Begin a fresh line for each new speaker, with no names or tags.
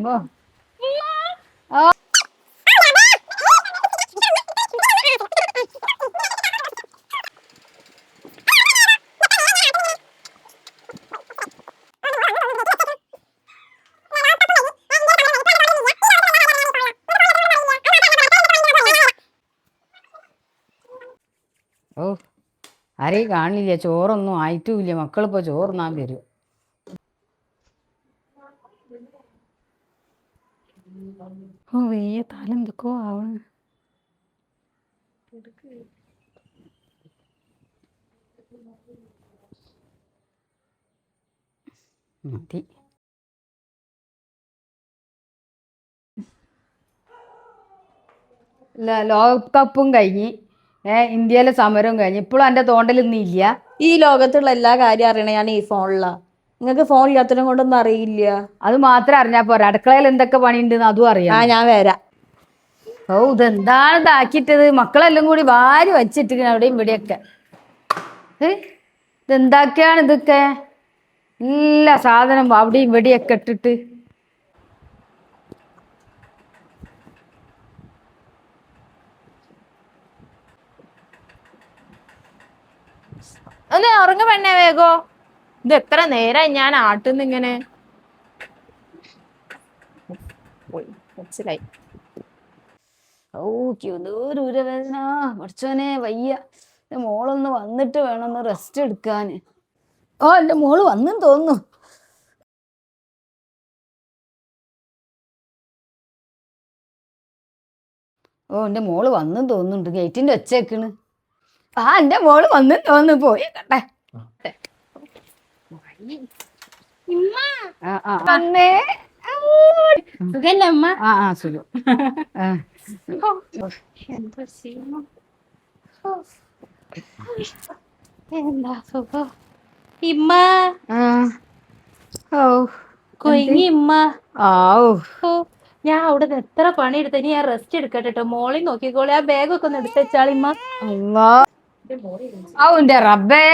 ഓ ആരെയും കാണില്ല, ചോറൊന്നും ആയിട്ടുമില്ല. മക്കളിപ്പോ ചോറുണ്ണാൻ വരും. ഓ വെയ്യ, തല എന്തൊക്കെയോ ആവണ്. മതി. ലോകകപ്പും കഴിഞ്ഞ് ഇന്ത്യയിലെ സമരവും കഴിഞ്ഞ് ഇപ്പോഴും എൻ്റെ തോണ്ടലൊന്നും ഇല്ല.
ഈ ലോകത്തുള്ള എല്ലാ കാര്യം അറിയണേ ഞാൻ ഈ ഫോണിലാ. നിങ്ങൾക്ക് ഫോൺ ഇല്ലാത്തതിനെ കൊണ്ടൊന്നും അറിയില്ല.
അത് മാത്രം അറിഞ്ഞാ പോരാ, അടുക്കളയിൽ എന്തൊക്കെ പണിയുണ്ടെന്ന് അതും അറിയാം.
ഞാൻ വരാം.
ഓ ഇതെന്താണ് ഇതാക്കിയിട്ടത്? മക്കളെല്ലാം കൂടി വാരി വച്ചിട്ട് അവിടെയും ഇവിടെയൊക്കെ. ഇതെന്താക്കിയാണ് ഇതൊക്കെ? എല്ലാ സാധനം അവിടെയും ഇവിടെയൊക്കെ ഇട്ടിട്ട്.
ഒന്ന് ഉറങ്ങ പെണ്ണേ വേഗോ. ഇത് എത്ര നേരമായി ഞാൻ ആട്ടുന്ന ഇങ്ങനെ. മനസ്സിലായി.
ഓ ഊരവേദന പഠിച്ചോനെ വയ്യ. എൻ്റെ മോളൊന്ന് വന്നിട്ട് വേണം ഒന്ന് റെസ്റ്റ് എടുക്കാൻ. ഓ എൻ്റെ മോള് വന്നെന്ന് തോന്നുന്നു. ഓ എൻ്റെ മോള് വന്നെന്ന് തോന്നുന്നുണ്ട്. ഗേറ്റിൻ്റെ ഒച്ചേക്കണ്. എൻ്റെ മോള് വന്നെന്ന് തോന്നുന്നു. പോയി കട്ടെ.
സുഖല്ലേ അമ്മ?
സുഖം.
എന്താ സുഖം ഇമ്മ? കൊയ്ങ്ങി ഇമ്മ. ഞാൻ അവിടെ എത്ര പണിയെടുത്ത. ഇനി ഞാൻ റെസ്റ്റ് എടുക്കട്ടെ. മോളി നോക്കിക്കോളി. ആ ബാഗൊക്കെ ഒന്ന് എടുത്തുവെച്ചാളിമ്മ.
ന്റെ റബ്ബേ.